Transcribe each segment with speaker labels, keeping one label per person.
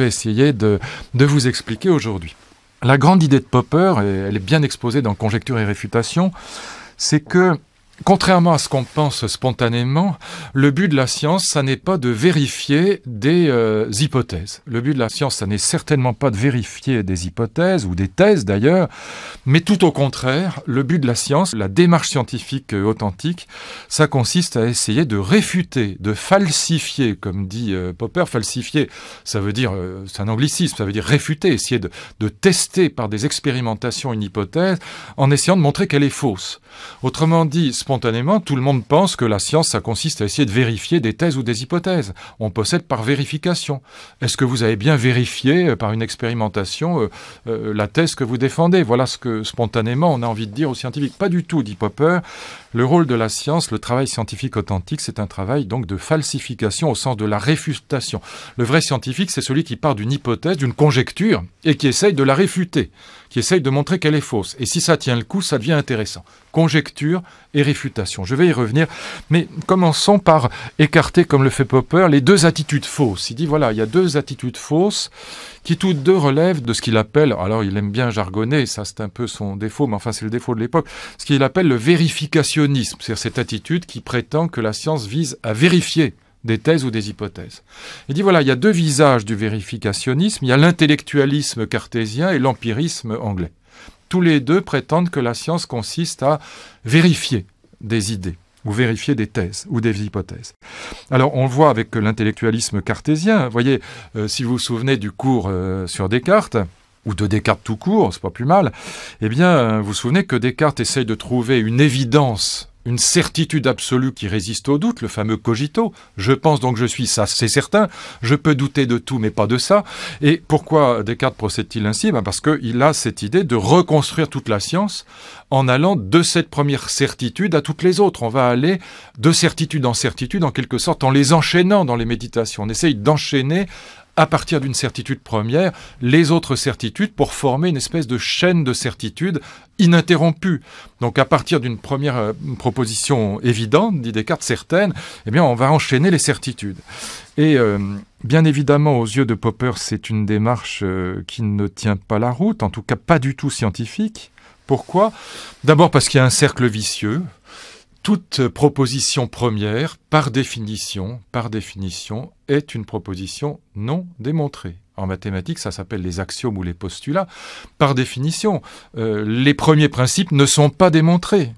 Speaker 1: vais essayer de vous expliquer aujourd'hui. La grande idée de Popper, et elle est bien exposée dans Conjecture et réfutation, c'est que, contrairement à ce qu'on pense spontanément, le but de la science, ça n'est pas de vérifier des hypothèses. Le but de la science, ça n'est certainement pas de vérifier des hypothèses, ou des thèses d'ailleurs, mais tout au contraire, le but de la science, la démarche scientifique authentique, ça consiste à essayer de réfuter, de falsifier, comme dit Popper. Falsifier, ça veut dire, c'est un anglicisme, ça veut dire réfuter, essayer de tester par des expérimentations une hypothèse, en essayant de montrer qu'elle est fausse. Autrement dit, spontanément, tout le monde pense que la science, ça consiste à essayer de vérifier des thèses ou des hypothèses. On possède par vérification. Est-ce que vous avez bien vérifié par une expérimentation la thèse que vous défendez? Voilà ce que spontanément on a envie de dire aux scientifiques. Pas du tout, dit Popper. Le rôle de la science, le travail scientifique authentique, c'est un travail donc de falsification au sens de la réfutation. Le vrai scientifique, c'est celui qui part d'une hypothèse, d'une conjecture, et qui essaye de la réfuter, qui essaye de montrer qu'elle est fausse. Et si ça tient le coup, ça devient intéressant. Conjecture et réfutation. Je vais y revenir, mais commençons par écarter, comme le fait Popper, les deux attitudes fausses. Il dit, voilà, il y a deux attitudes fausses qui toutes deux relèvent de ce qu'il appelle, alors il aime bien jargonner, ça c'est un peu son défaut, mais enfin c'est le défaut de l'époque, ce qu'il appelle le vérificationnisme, c'est-à-dire cette attitude qui prétend que la science vise à vérifier des thèses ou des hypothèses. Il dit, voilà, il y a deux visages du vérificationnisme, il y a l'intellectualisme cartésien et l'empirisme anglais. Tous les deux prétendent que la science consiste à vérifier des idées, ou vérifier des thèses, ou des hypothèses. Alors, on le voit avec l'intellectualisme cartésien. Vous voyez, si vous vous souvenez du cours sur Descartes, ou de Descartes tout court, c'est pas plus mal, eh bien, vous vous souvenez que Descartes essaye de trouver une évidence, une certitude absolue qui résiste au doute, le fameux cogito. Je pense donc je suis, ça c'est certain. Je peux douter de tout, mais pas de ça. Et pourquoi Descartes procède-t-il ainsi? Parce qu'il a cette idée de reconstruire toute la science en allant de cette première certitude à toutes les autres. On va aller de certitude en certitude, en quelque sorte, en les enchaînant dans les méditations. On essaye d'enchaîner à partir d'une certitude première, les autres certitudes pour former une espèce de chaîne de certitudes ininterrompue. Donc à partir d'une première proposition évidente, dit Descartes, certaine, eh bien on va enchaîner les certitudes. Et bien évidemment, aux yeux de Popper, c'est une démarche qui ne tient pas la route, en tout cas pas du tout scientifique. Pourquoi? D'abord parce qu'il y a un cercle vicieux. Toute proposition première, par définition, est une proposition non démontrée. En mathématiques, ça s'appelle les axiomes ou les postulats. Par définition, les premiers principes ne sont pas démontrés.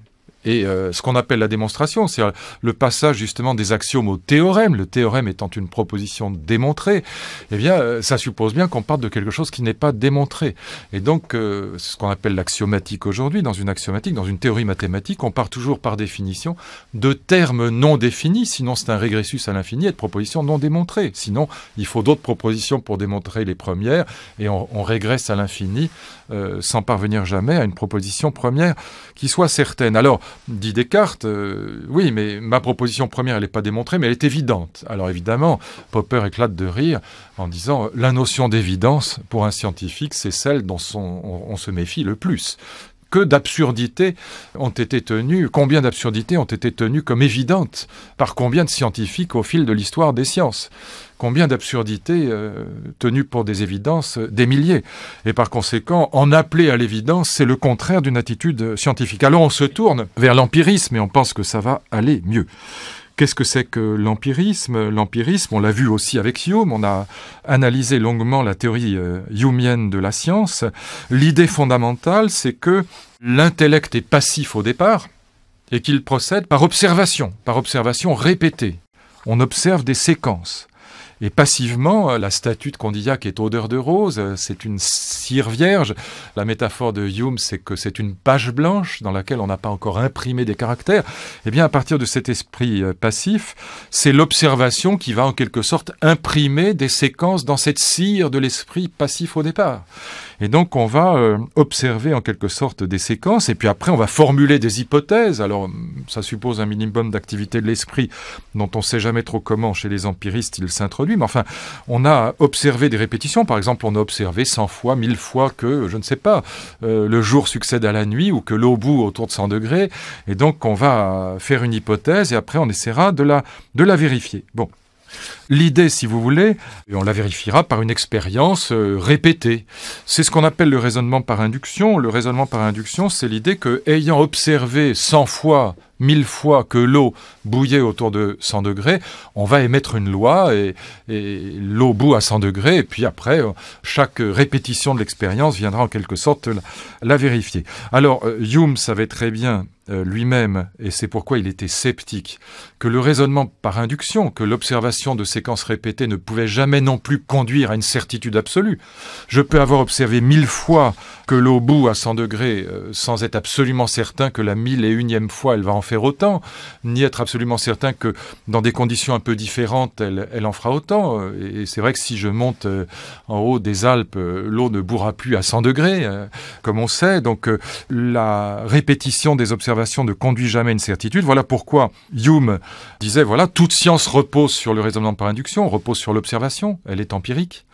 Speaker 1: Et ce qu'on appelle la démonstration, c'est le passage justement des axiomes au théorème, le théorème étant une proposition démontrée, eh bien ça suppose bien qu'on parte de quelque chose qui n'est pas démontré. Et donc c'est ce qu'on appelle l'axiomatique aujourd'hui. Dans une axiomatique, dans une théorie mathématique, on part toujours par définition de termes non définis, sinon c'est un régressus à l'infini, et de propositions non démontrées. Sinon, il faut d'autres propositions pour démontrer les premières, et on régresse à l'infini sans parvenir jamais à une proposition première qui soit certaine. Alors, dit Descartes, oui, mais ma proposition première, elle n'est pas démontrée, mais elle est évidente. Alors évidemment, Popper éclate de rire en disant la notion d'évidence, pour un scientifique, c'est celle dont on se méfie le plus. Que d'absurdités ont été tenues, combien d'absurdités ont été tenues comme évidentes par combien de scientifiques au fil de l'histoire des sciences? Combien d'absurdités tenues pour des évidences, des milliers. Et par conséquent, en appeler à l'évidence, c'est le contraire d'une attitude scientifique. Alors on se tourne vers l'empirisme et on pense que ça va aller mieux. Qu'est-ce que c'est que l'empirisme? L'empirisme, on l'a vu aussi avec Hume, on a analysé longuement la théorie humienne de la science. L'idée fondamentale, c'est que l'intellect est passif au départ et qu'il procède par observation répétée. On observe des séquences. Et passivement, la statue de Condillac est odeur de rose, c'est une cire vierge. La métaphore de Hume, c'est que c'est une page blanche dans laquelle on n'a pas encore imprimé des caractères. Eh bien, à partir de cet esprit passif, c'est l'observation qui va en quelque sorte imprimer des séquences dans cette cire de l'esprit passif au départ. Et donc, on va observer en quelque sorte des séquences, et puis après, on va formuler des hypothèses. Alors, ça suppose un minimum d'activité de l'esprit dont on ne sait jamais trop comment, chez les empiristes, il s'introduit. Mais enfin, on a observé des répétitions. Par exemple, on a observé 100 fois, 1000 fois que, je ne sais pas, le jour succède à la nuit ou que l'eau bout autour de 100 degrés. Et donc, on va faire une hypothèse et après, on essaiera de la vérifier. Bon. L'idée, si vous voulez, et on la vérifiera par une expérience répétée. C'est ce qu'on appelle le raisonnement par induction. Le raisonnement par induction, c'est l'idée que, ayant observé 100 fois, 1000 fois que l'eau bouillait autour de 100 degrés, on va émettre une loi et l'eau bout à 100 degrés, et puis après, chaque répétition de l'expérience viendra en quelque sorte la vérifier. Alors, Hume savait très bien lui-même, et c'est pourquoi il était sceptique, que le raisonnement par induction, que l'observation de séquences répétées ne pouvait jamais non plus conduire à une certitude absolue. Je peux avoir observé 1000 fois que l'eau bout à 100 degrés sans être absolument certain que la 1001e fois elle va en faire autant, ni être absolument certain que dans des conditions un peu différentes elle en fera autant. Et c'est vrai que si je monte en haut des Alpes, l'eau ne bourra plus à 100 degrés, comme on sait. Donc la répétition des observations ne conduit jamais à une certitude. Voilà pourquoi Hume disait, voilà, toute science repose sur le raisonnement par induction, repose sur l'observation, elle est empirique.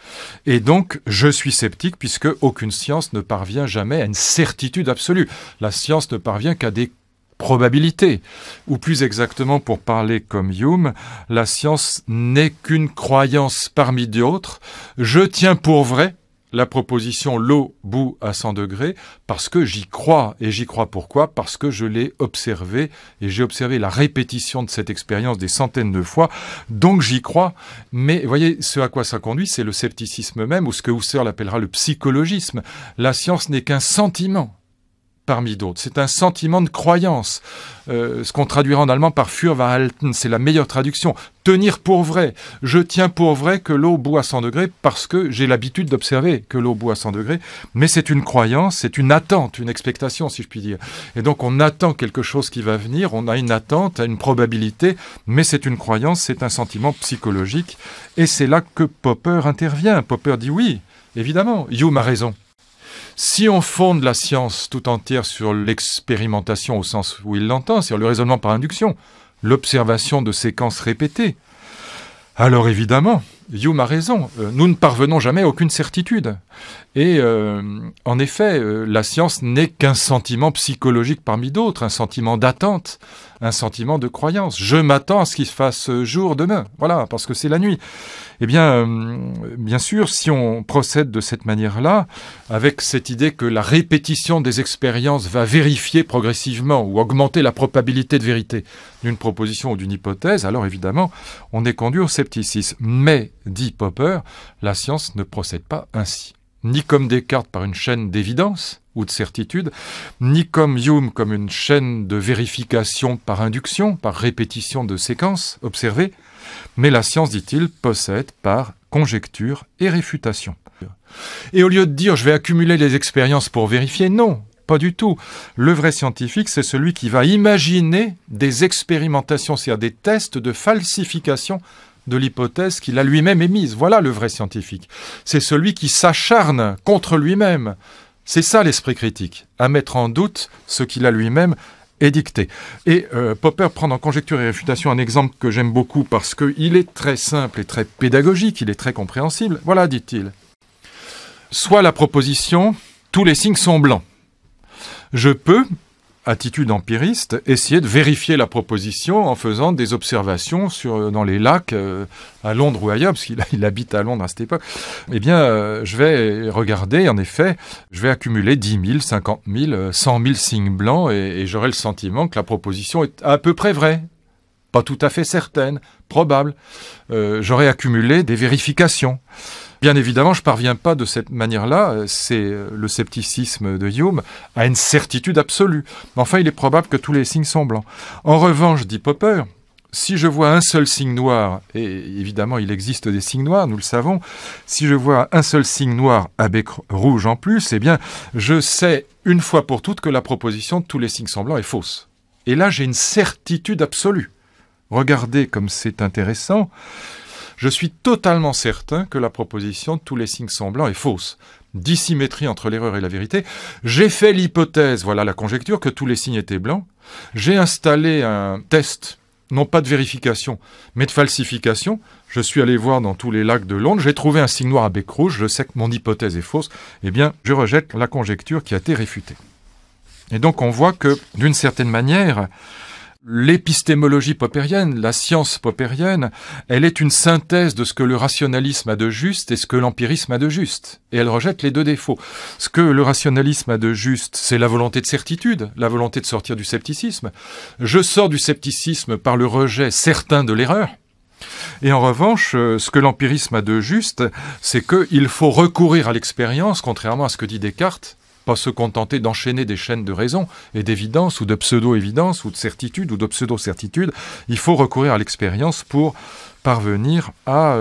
Speaker 1: Et donc, je suis sceptique puisque aucune science ne parvient jamais à une certitude absolue. La science ne parvient qu'à des probabilités. Ou plus exactement, pour parler comme Hume, la science n'est qu'une croyance parmi d'autres. Je tiens pour vrai la proposition l'eau bout à 100 degrés parce que j'y crois. Et j'y crois pourquoi ? Parce que je l'ai observé et j'ai observé la répétition de cette expérience des centaines de fois. Donc j'y crois. Mais voyez, ce à quoi ça conduit, c'est le scepticisme même, ou ce que Husserl appellera le psychologisme. La science n'est qu'un sentiment parmi d'autres. C'est un sentiment de croyance. Ce qu'on traduira en allemand par Fürwahrhalten, c'est la meilleure traduction. Tenir pour vrai. Je tiens pour vrai que l'eau bout à 100 degrés parce que j'ai l'habitude d'observer que l'eau bout à 100 degrés. Mais c'est une croyance, c'est une attente, une expectation, si je puis dire. Et donc on attend quelque chose qui va venir, on a une attente, une probabilité, mais c'est une croyance, c'est un sentiment psychologique. Et c'est là que Popper intervient. Popper dit oui, évidemment, Hume a raison. Si on fonde la science tout entière sur l'expérimentation au sens où il l'entend, sur le raisonnement par induction, l'observation de séquences répétées, alors évidemment, Hume a raison, nous ne parvenons jamais à aucune certitude. Et en effet, la science n'est qu'un sentiment psychologique parmi d'autres, un sentiment d'attente, un sentiment de croyance. Je m'attends à ce qu'il se fasse jour demain, voilà, parce que c'est la nuit. Eh bien, bien sûr, si on procède de cette manière-là, avec cette idée que la répétition des expériences va vérifier progressivement ou augmenter la probabilité de vérité d'une proposition ou d'une hypothèse, alors évidemment, on est conduit au scepticisme. Mais, dit Popper, la science ne procède pas ainsi. Ni comme Descartes par une chaîne d'évidence ou de certitude, ni comme Hume comme une chaîne de vérification par induction, par répétition de séquences observées, mais la science, dit-il, possède par conjecture et réfutation. Et au lieu de dire « je vais accumuler les expériences pour vérifier », non, pas du tout. Le vrai scientifique, c'est celui qui va imaginer des expérimentations, c'est-à-dire des tests de falsification de l'hypothèse qu'il a lui-même émise. Voilà le vrai scientifique. C'est celui qui s'acharne contre lui-même. C'est ça l'esprit critique, à mettre en doute ce qu'il a lui-même édicté. Et Popper prend dans Conjecture et réfutation un exemple que j'aime beaucoup parce qu'il est très simple et très pédagogique, il est très compréhensible. Voilà, dit-il. Soit la proposition, tous les signes sont blancs. Je peux, attitude empiriste, essayer de vérifier la proposition en faisant des observations dans les lacs à Londres ou ailleurs, parce qu'il habite à Londres à cette époque. Eh bien, je vais regarder, en effet, je vais accumuler 10 000, 50 000, 100 000 signes blancs et j'aurai le sentiment que la proposition est à peu près vraie. Pas tout à fait certaine, probable. J'aurai accumulé des vérifications. Bien évidemment, je ne parviens pas de cette manière-là, c'est le scepticisme de Hume, à une certitude absolue. Mais enfin, il est probable que tous les signes sont blancs. En revanche, dit Popper, si je vois un seul signe noir, et évidemment il existe des signes noirs, nous le savons, si je vois un seul signe noir à bec rouge en plus, eh bien, je sais une fois pour toutes que la proposition de tous les signes sont blancs est fausse. Et là, j'ai une certitude absolue. Regardez comme c'est intéressant. Je suis totalement certain que la proposition de tous les signes sont blancs est fausse. Dissymétrie entre l'erreur et la vérité. J'ai fait l'hypothèse, voilà la conjecture, que tous les signes étaient blancs. J'ai installé un test, non pas de vérification, mais de falsification. Je suis allé voir dans tous les lacs de Londres, j'ai trouvé un signe noir à bec rouge, je sais que mon hypothèse est fausse. Eh bien, je rejette la conjecture qui a été réfutée. Et donc on voit que, d'une certaine manière, L'épistémologie poppérienne, la science poppérienne, elle est une synthèse de ce que le rationalisme a de juste et ce que l'empirisme a de juste. Et elle rejette les deux défauts. Ce que le rationalisme a de juste, c'est la volonté de certitude, la volonté de sortir du scepticisme. Je sors du scepticisme par le rejet certain de l'erreur. Et en revanche, ce que l'empirisme a de juste, c'est qu'il faut recourir à l'expérience, contrairement à ce que dit Descartes, pas se contenter d'enchaîner des chaînes de raison et d'évidence ou de pseudo-évidence ou de certitude ou de pseudo-certitude. Il faut recourir à l'expérience pour parvenir à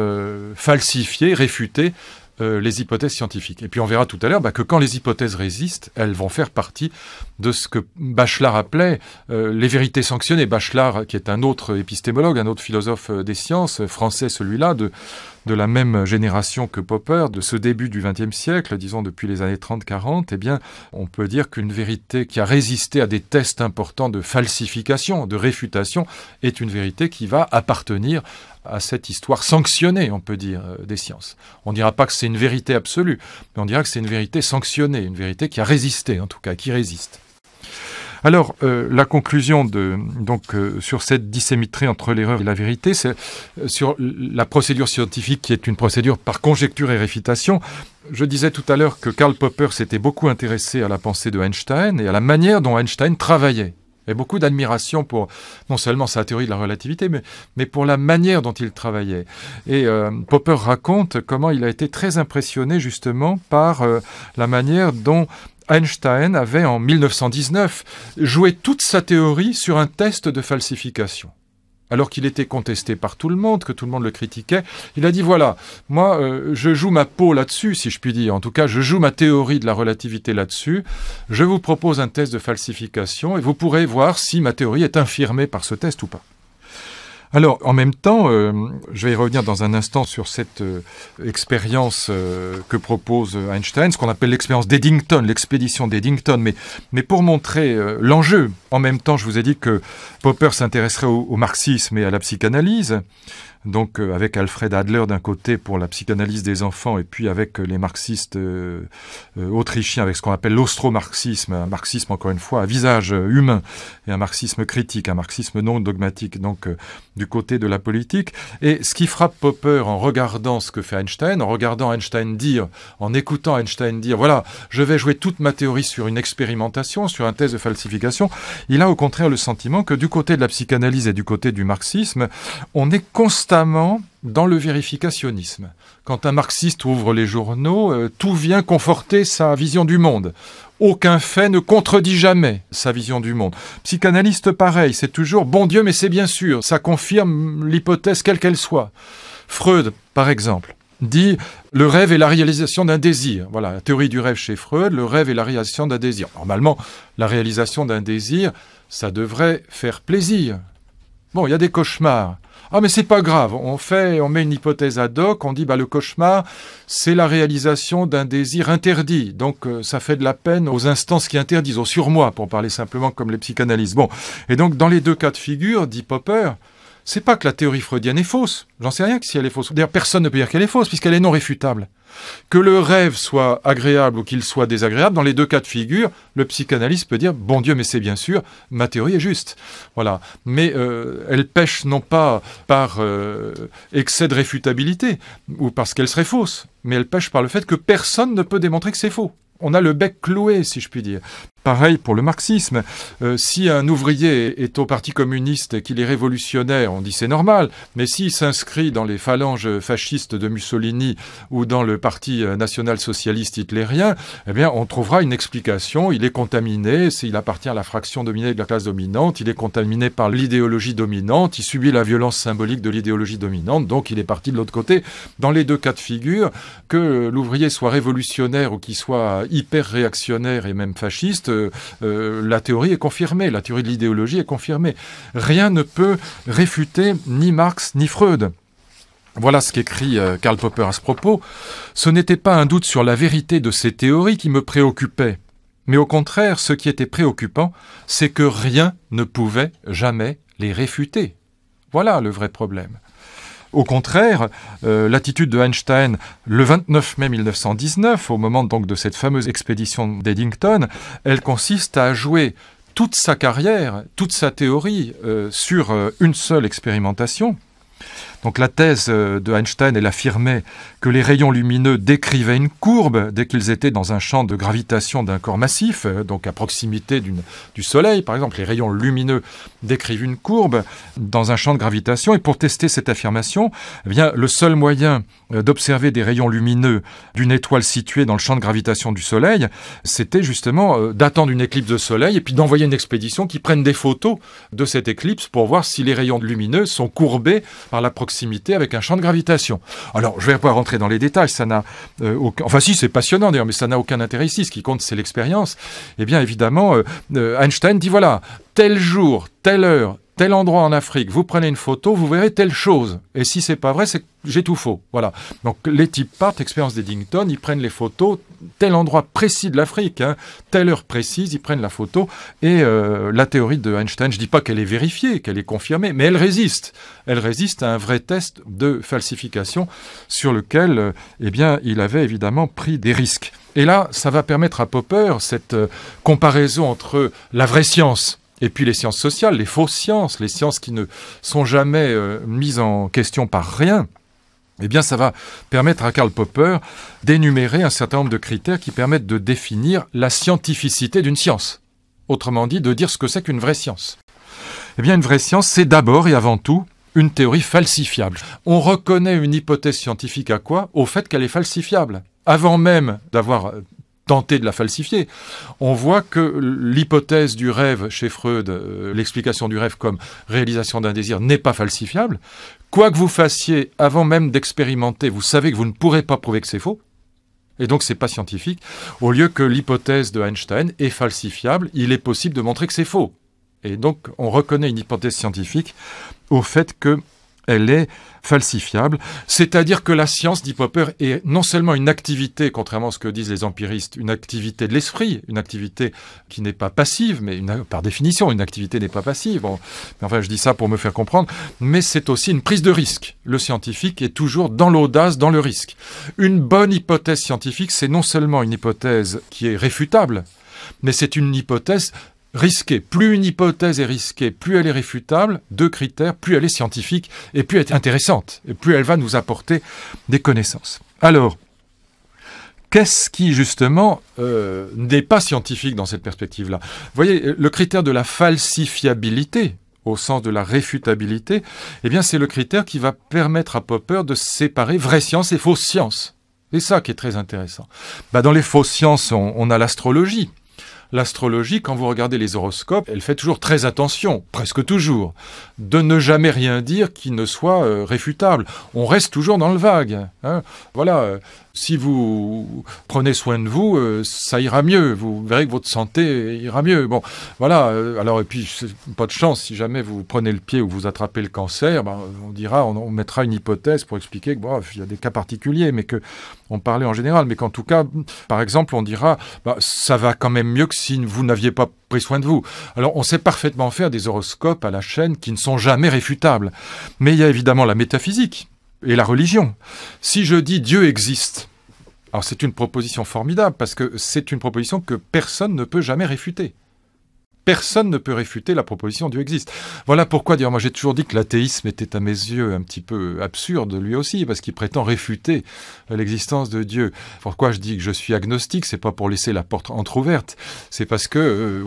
Speaker 1: falsifier, réfuter les hypothèses scientifiques. Et puis on verra tout à l'heure que quand les hypothèses résistent, elles vont faire partie de ce que Bachelard appelait les vérités sanctionnées. Bachelard, qui est un autre épistémologue, un autre philosophe des sciences, français celui-là, de la même génération que Popper, de ce début du XXe siècle, disons depuis les années 30-40, eh bien, on peut dire qu'une vérité qui a résisté à des tests importants de falsification, de réfutation, est une vérité qui va appartenir à cette histoire sanctionnée, on peut dire, des sciences. On ne dira pas que c'est une vérité absolue, mais on dira que c'est une vérité sanctionnée, une vérité qui a résisté, en tout cas, qui résiste. Alors, la conclusion sur cette dissymétrie entre l'erreur et la vérité, c'est sur la procédure scientifique qui est une procédure par conjecture et réfutation. Je disais tout à l'heure que Karl Popper s'était beaucoup intéressé à la pensée de Einstein et à la manière dont Einstein travaillait. Il y a beaucoup d'admiration pour non seulement sa théorie de la relativité, mais pour la manière dont il travaillait. Et Popper raconte comment il a été très impressionné justement par la manière dont Einstein avait en 1919 joué toute sa théorie sur un test de falsification. Alors qu'il était contesté par tout le monde, que tout le monde le critiquait, il a dit voilà, moi je joue ma peau là-dessus, si je puis dire. En tout cas, je joue ma théorie de la relativité là-dessus. Je vous propose un test de falsification et vous pourrez voir si ma théorie est infirmée par ce test ou pas. Alors, en même temps, je vais y revenir dans un instant sur cette expérience que propose Einstein, ce qu'on appelle l'expérience d'Eddington, l'expédition d'Eddington. Mais pour montrer l'enjeu, en même temps, je vous ai dit que Popper s'intéresserait au marxisme et à la psychanalyse. Donc avec Alfred Adler d'un côté pour la psychanalyse des enfants et puis avec les marxistes autrichiens avec ce qu'on appelle l'austro-marxisme, un marxisme encore une fois à visage humain et un marxisme critique, un marxisme non dogmatique, donc du côté de la politique. Et ce qui frappe Popper en regardant ce que fait Einstein, en regardant Einstein dire, en écoutant Einstein dire, voilà, je vais jouer toute ma théorie sur une expérimentation, sur un test de falsification, il a au contraire le sentiment que du côté de la psychanalyse et du côté du marxisme, on est constamment dans le vérificationnisme. Quand un marxiste ouvre les journaux, tout vient conforter sa vision du monde. Aucun fait ne contredit jamais sa vision du monde. Psychanalyste, pareil, c'est toujours « bon Dieu, mais c'est bien sûr », ça confirme l'hypothèse quelle qu'elle soit. Freud, par exemple, dit « le rêve est la réalisation d'un désir ». Voilà, la théorie du rêve chez Freud, le rêve est la réalisation d'un désir. Normalement, la réalisation d'un désir, ça devrait faire plaisir. Bon, il y a des cauchemars. Ah, mais c'est pas grave, on met une hypothèse ad hoc, on dit le cauchemar, c'est la réalisation d'un désir interdit. Donc ça fait de la peine aux instances qui interdisent, au surmoi, pour parler simplement comme les psychanalystes. Bon, et donc dans les deux cas de figure, dit Popper, c'est pas que la théorie freudienne est fausse. J'en sais rien que si elle est fausse. D'ailleurs, personne ne peut dire qu'elle est fausse, puisqu'elle est non réfutable. Que le rêve soit agréable ou qu'il soit désagréable, dans les deux cas de figure, le psychanalyste peut dire « bon Dieu, mais c'est bien sûr, ma théorie est juste ». Voilà. Mais elle pêche non pas par excès de réfutabilité, ou parce qu'elle serait fausse, mais elle pêche par le fait que personne ne peut démontrer que c'est faux. On a le bec cloué, si je puis dire. Pareil pour le marxisme. Si un ouvrier est au Parti communiste et qu'il est révolutionnaire, on dit c'est normal. Mais s'il s'inscrit dans les phalanges fascistes de Mussolini ou dans le Parti national-socialiste hitlérien, eh bien, on trouvera une explication. Il est contaminé, il appartient à la fraction dominée de la classe dominante, il est contaminé par l'idéologie dominante, il subit la violence symbolique de l'idéologie dominante, donc il est parti de l'autre côté. Dans les deux cas de figure, que l'ouvrier soit révolutionnaire ou qu'il soit hyper réactionnaire et même fasciste, la théorie est confirmée, la théorie de l'idéologie est confirmée. Rien ne peut réfuter ni Marx ni Freud. Voilà ce qu'écrit Karl Popper à ce propos. Ce n'était pas un doute sur la vérité de ces théories qui me préoccupait, mais au contraire, ce qui était préoccupant, c'est que rien ne pouvait jamais les réfuter. Voilà le vrai problème. Au contraire, l'attitude de Einstein, le 29 mai 1919, au moment donc de cette fameuse expédition d'Eddington, elle consiste à jouer toute sa carrière, toute sa théorie sur une seule expérimentation. Donc la thèse de Einstein, elle affirmait que les rayons lumineux décrivaient une courbe dès qu'ils étaient dans un champ de gravitation d'un corps massif, donc à proximité du Soleil, par exemple. Les rayons lumineux décrivent une courbe dans un champ de gravitation. Et pour tester cette affirmation, eh bien, le seul moyen d'observer des rayons lumineux d'une étoile située dans le champ de gravitation du Soleil, c'était justement d'attendre une éclipse de Soleil et puis d'envoyer une expédition qui prenne des photos de cette éclipse pour voir si les rayons lumineux sont courbés par la proximité avec un champ de gravitation. Alors, je ne vais pas rentrer dans les détails, ça n'a aucun... Enfin si, c'est passionnant d'ailleurs, mais ça n'a aucun intérêt ici. Ce qui compte, c'est l'expérience. Eh bien, évidemment, Einstein dit, voilà, tel jour, telle heure, tel endroit en Afrique, vous prenez une photo, vous verrez telle chose. Et si c'est pas vrai, c'est que j'ai tout faux. Voilà. Donc les types partent, expérience d'Eddington, ils prennent les photos, tel endroit précis de l'Afrique, telle heure précise, ils prennent la photo. Et la théorie de Einstein, je dis pas qu'elle est vérifiée, qu'elle est confirmée, mais elle résiste. Elle résiste à un vrai test de falsification sur lequel, eh bien, il avait évidemment pris des risques. Et là, ça va permettre à Popper cette comparaison entre la vraie science et puis les sciences sociales, les fausses sciences, les sciences qui ne sont jamais mises en question par rien. Eh bien, ça va permettre à Karl Popper d'énumérer un certain nombre de critères qui permettent de définir la scientificité d'une science. Autrement dit, de dire ce que c'est qu'une vraie science. Eh bien, une vraie science, c'est d'abord et avant tout une théorie falsifiable. On reconnaît une hypothèse scientifique à quoi ? Au fait qu'elle est falsifiable. Avant même d'avoir tenté de la falsifier. On voit que l'hypothèse du rêve chez Freud, l'explication du rêve comme réalisation d'un désir, n'est pas falsifiable. Quoi que vous fassiez avant même d'expérimenter, vous savez que vous ne pourrez pas prouver que c'est faux. Et donc, c'est pas scientifique. Au lieu que l'hypothèse de Einstein est falsifiable, il est possible de montrer que c'est faux. Et donc, on reconnaît une hypothèse scientifique au fait qu'elle est falsifiable. C'est-à-dire que la science, dit Popper, est non seulement une activité, contrairement à ce que disent les empiristes, une activité de l'esprit, une activité qui n'est pas passive, mais par définition, une activité n'est pas passive. Bon, mais enfin, je dis ça pour me faire comprendre, mais c'est aussi une prise de risque. Le scientifique est toujours dans l'audace, dans le risque. Une bonne hypothèse scientifique, c'est non seulement une hypothèse qui est réfutable, mais c'est une hypothèse risquée. Plus une hypothèse est risquée, plus elle est réfutable, deux critères, plus elle est scientifique et plus elle est intéressante, et plus elle va nous apporter des connaissances. Alors, qu'est-ce qui, justement, n'est pas scientifique dans cette perspective-là ? Vous voyez, le critère de la falsifiabilité, au sens de la réfutabilité, eh bien, c'est le critère qui va permettre à Popper de séparer vraie science et fausse science. C'est ça qui est très intéressant. Dans les fausses sciences, on a l'astrologie. L'astrologie, quand vous regardez les horoscopes, elle fait toujours très attention, presque toujours, de ne jamais rien dire qui ne soit réfutable. On reste toujours dans le vague. Voilà, si vous prenez soin de vous, ça ira mieux. Vous verrez que votre santé ira mieux. Bon, voilà. Alors, et puis, pas de chance, si jamais vous prenez le pied ou vous attrapez le cancer, on dira, on mettra une hypothèse pour expliquer que il y a des cas particuliers, mais que on parlait en général. Mais qu'en tout cas, par exemple, on dira, ça va quand même mieux que si vous n'aviez pas pris soin de vous. Alors, on sait parfaitement faire des horoscopes à la chaîne qui ne sont jamais réfutables. Mais il y a évidemment la métaphysique et la religion. Si je dis Dieu existe, alors c'est une proposition formidable parce que c'est une proposition que personne ne peut jamais réfuter. Personne ne peut réfuter la proposition Dieu existe. Voilà pourquoi, d'ailleurs, moi j'ai toujours dit que l'athéisme était à mes yeux un petit peu absurde lui aussi, parce qu'il prétend réfuter l'existence de Dieu. Pourquoi je dis que je suis agnostique ? C'est pas pour laisser la porte entrouverte, c'est parce que,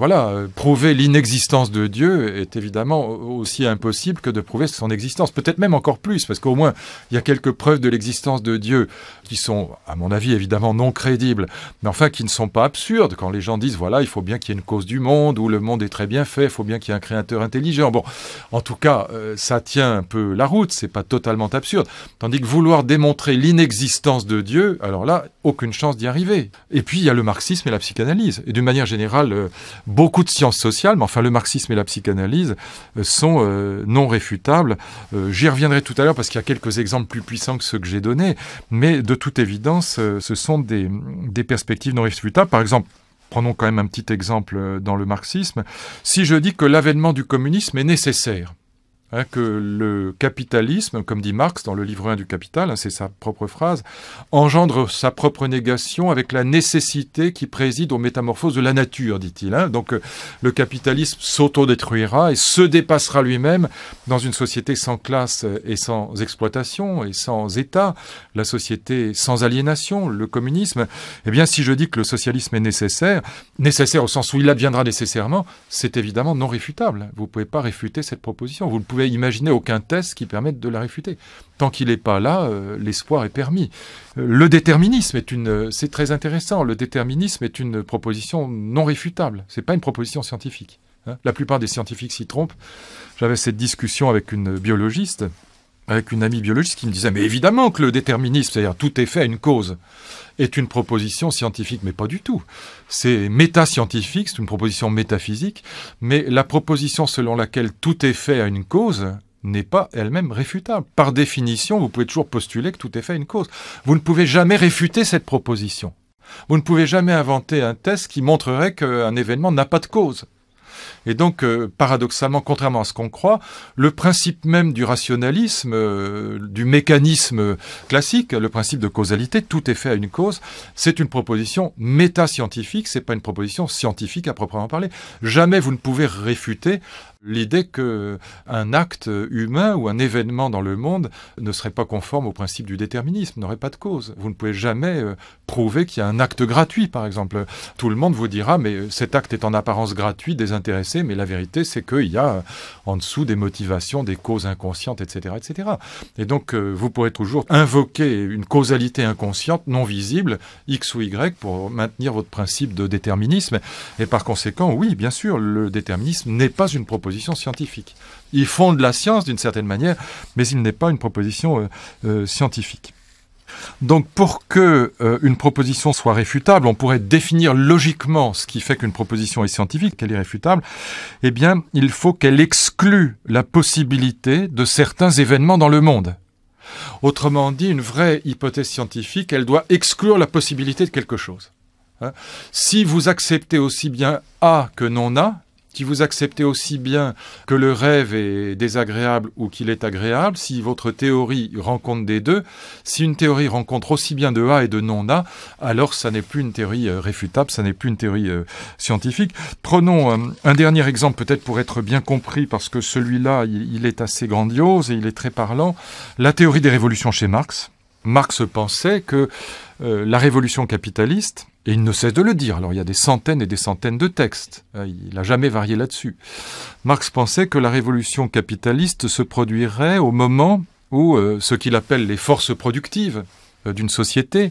Speaker 1: prouver l'inexistence de Dieu est évidemment aussi impossible que de prouver son existence. Peut-être même encore plus, parce qu'au moins, il y a quelques preuves de l'existence de Dieu qui sont, à mon avis, évidemment non crédibles, mais enfin qui ne sont pas absurdes. Quand les gens disent, voilà, il faut bien qu'il y ait une cause du monde, ou le monde est très bien fait, il faut bien qu'il y ait un créateur intelligent. Bon, en tout cas, ça tient un peu la route, c'est pas totalement absurde. Tandis que vouloir démontrer l'inexistence de Dieu, alors là, aucune chance d'y arriver. Et puis, il y a le marxisme et la psychanalyse. Et d'une manière générale, beaucoup de sciences sociales, mais enfin, le marxisme et la psychanalyse sont non réfutables. J'y reviendrai tout à l'heure parce qu'il y a quelques exemples plus puissants que ceux que j'ai donnés, mais de toute évidence, ce sont des perspectives non réfutables. Par exemple, prenons quand même un petit exemple dans le marxisme. Si je dis que l'avènement du communisme est nécessaire, que le capitalisme, comme dit Marx dans le livre 1 du Capital, c'est sa propre phrase, engendre sa propre négation avec la nécessité qui préside aux métamorphoses de la nature, dit-il. Donc le capitalisme s'autodétruira et se dépassera lui-même dans une société sans classe et sans exploitation et sans État, la société sans aliénation, le communisme. Eh bien, si je dis que le socialisme est nécessaire au sens où il adviendra nécessairement, c'est évidemment non réfutable. Vous ne pouvez pas réfuter cette proposition. Vous ne pouvez imaginer aucun test qui permette de la réfuter. Tant qu'il n'est pas là, l'espoir est permis. Le déterminisme c'est très intéressant. Le déterminisme est une proposition non réfutable. C'est pas une proposition scientifique. La plupart des scientifiques s'y trompent. J'avais cette discussion avec une biologiste, avec une amie biologiste qui me disait « Mais évidemment que le déterminisme, c'est-à-dire tout est fait à une cause, est une proposition scientifique. » Mais pas du tout. C'est métascientifique, c'est une proposition métaphysique, mais la proposition selon laquelle tout est fait à une cause n'est pas elle-même réfutable. Par définition, vous pouvez toujours postuler que tout est fait à une cause. Vous ne pouvez jamais réfuter cette proposition. Vous ne pouvez jamais inventer un test qui montrerait qu'un événement n'a pas de cause. Et donc, paradoxalement, contrairement à ce qu'on croit, le principe même du rationalisme, du mécanisme classique, le principe de causalité, tout est fait à une cause, c'est une proposition métascientifique, c'est pas une proposition scientifique à proprement parler. Jamais vous ne pouvez réfuter l'idée qu'un acte humain ou un événement dans le monde ne serait pas conforme au principe du déterminisme, n'aurait pas de cause. Vous ne pouvez jamais prouver qu'il y a un acte gratuit, par exemple. Tout le monde vous dira, mais cet acte est en apparence gratuit, désintéressé, mais la vérité, c'est qu'il y a en dessous des motivations, des causes inconscientes, etc., etc. Et donc, vous pourrez toujours invoquer une causalité inconsciente, non visible, X ou Y, pour maintenir votre principe de déterminisme. Et par conséquent, oui, bien sûr, le déterminisme n'est pas une proposition scientifique. Il fonde la science d'une certaine manière, mais il n'est pas une proposition scientifique. Donc pour que une proposition soit réfutable, on pourrait définir logiquement ce qui fait qu'une proposition est scientifique, qu'elle est réfutable. Eh bien, il faut qu'elle exclue la possibilité de certains événements dans le monde. Autrement dit, une vraie hypothèse scientifique, elle doit exclure la possibilité de quelque chose. Si vous acceptez aussi bien A que non A, si vous acceptez aussi bien que le rêve est désagréable ou qu'il est agréable, si votre théorie rencontre des deux, si une théorie rencontre aussi bien de A et de non-A, alors ça n'est plus une théorie réfutable, ça n'est plus une théorie scientifique. Prenons un dernier exemple peut-être pour être bien compris, parce que celui-là, il est assez grandiose et il est très parlant. La théorie des révolutions chez Marx. Marx pensait que la révolution capitaliste, et il ne cesse de le dire, alors il y a des centaines et des centaines de textes, il n'a jamais varié là-dessus. Marx pensait que la révolution capitaliste se produirait au moment où ce qu'il appelle les forces productives d'une société,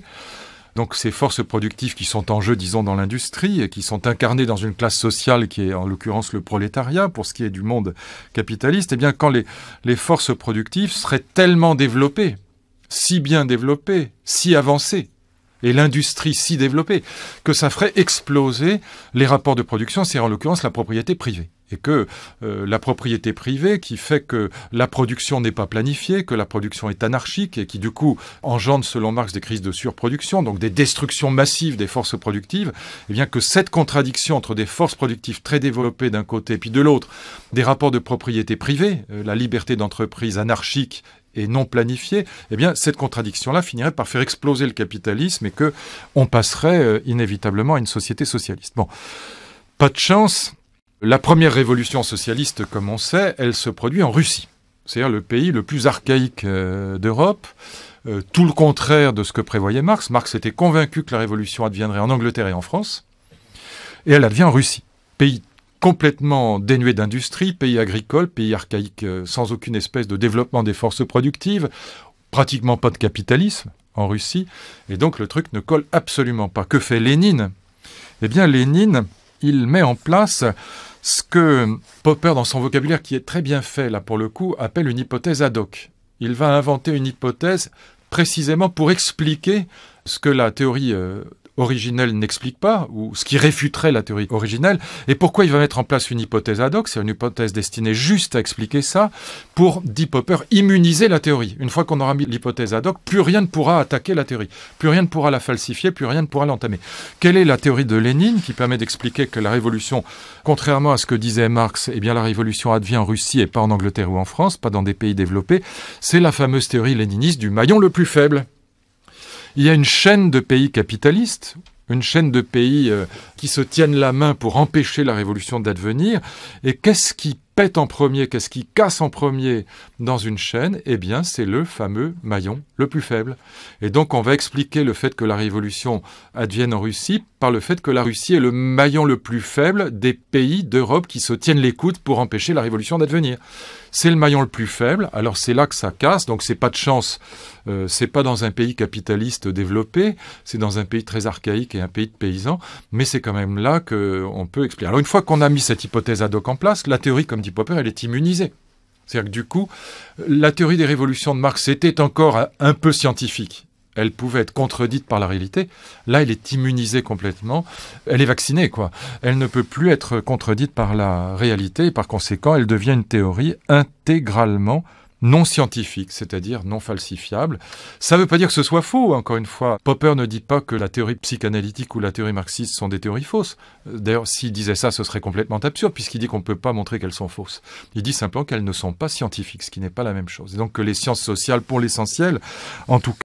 Speaker 1: donc ces forces productives qui sont en jeu, disons, dans l'industrie, et qui sont incarnées dans une classe sociale qui est en l'occurrence le prolétariat, pour ce qui est du monde capitaliste, eh bien quand les forces productives seraient tellement développées, si bien développées, si avancées, et l'industrie si développée, que ça ferait exploser les rapports de production, c'est en l'occurrence la propriété privée. Et que la propriété privée qui fait que la production n'est pas planifiée, que la production est anarchique et qui du coup engendre selon Marx des crises de surproduction, donc des destructions massives des forces productives, et bien que cette contradiction entre des forces productives très développées d'un côté et puis de l'autre, des rapports de propriété privée, la liberté d'entreprise anarchique et non planifiée, eh bien cette contradiction-là finirait par faire exploser le capitalisme et que on passerait inévitablement à une société socialiste. Bon, pas de chance. La première révolution socialiste, comme on sait, elle se produit en Russie. C'est-à-dire le pays le plus archaïque d'Europe, tout le contraire de ce que prévoyait Marx. Marx était convaincu que la révolution adviendrait en Angleterre et en France, et elle advient en Russie. Pays complètement dénué d'industrie, pays agricole, pays archaïque sans aucune espèce de développement des forces productives, pratiquement pas de capitalisme en Russie, et donc le truc ne colle absolument pas. Que fait Lénine ? Eh bien Lénine, il met en place ce que Popper, dans son vocabulaire qui est très bien fait là pour le coup, appelle une hypothèse ad hoc. Il va inventer une hypothèse précisément pour expliquer ce que la théorie originelle n'explique pas, ou ce qui réfuterait la théorie originelle. Et pourquoi il va mettre en place une hypothèse ad hoc, c'est une hypothèse destinée juste à expliquer ça, pour, dit Popper, immuniser la théorie. Une fois qu'on aura mis l'hypothèse ad hoc, plus rien ne pourra attaquer la théorie, plus rien ne pourra la falsifier, plus rien ne pourra l'entamer. Quelle est la théorie de Lénine qui permet d'expliquer que la révolution, contrairement à ce que disait Marx, eh bien la révolution advient en Russie et pas en Angleterre ou en France, pas dans des pays développés? C'est la fameuse théorie léniniste du maillon le plus faible. Il y a une chaîne de pays capitalistes, une chaîne de pays qui se tiennent la main pour empêcher la révolution d'advenir. Et qu'est-ce qui pète en premier, qu'est-ce qui casse en premier dans une chaîne? Eh bien, c'est le fameux maillon le plus faible. Et donc, on va expliquer le fait que la révolution advienne en Russie par le fait que la Russie est le maillon le plus faible des pays d'Europe qui se tiennent les coudes pour empêcher la révolution d'advenir. C'est le maillon le plus faible, alors c'est là que ça casse, donc c'est pas de chance, c'est pas dans un pays capitaliste développé, c'est dans un pays très archaïque et un pays de paysans, mais c'est quand même là qu'on peut expliquer. Alors une fois qu'on a mis cette hypothèse ad hoc en place, la théorie, comme dit Popper, elle est immunisée. C'est-à-dire que du coup, la théorie des révolutions de Marx était encore un peu scientifique. Elle pouvait être contredite par la réalité. Là, elle est immunisée complètement. Elle est vaccinée, quoi. Elle ne peut plus être contredite par la réalité et par conséquent, elle devient une théorie intégralement non scientifique, c'est-à-dire non falsifiable. Ça ne veut pas dire que ce soit faux, encore une fois. Popper ne dit pas que la théorie psychanalytique ou la théorie marxiste sont des théories fausses. D'ailleurs, s'il disait ça, ce serait complètement absurde, puisqu'il dit qu'on ne peut pas montrer qu'elles sont fausses. Il dit simplement qu'elles ne sont pas scientifiques, ce qui n'est pas la même chose. Et donc que les sciences sociales, pour l'essentiel, en tout cas,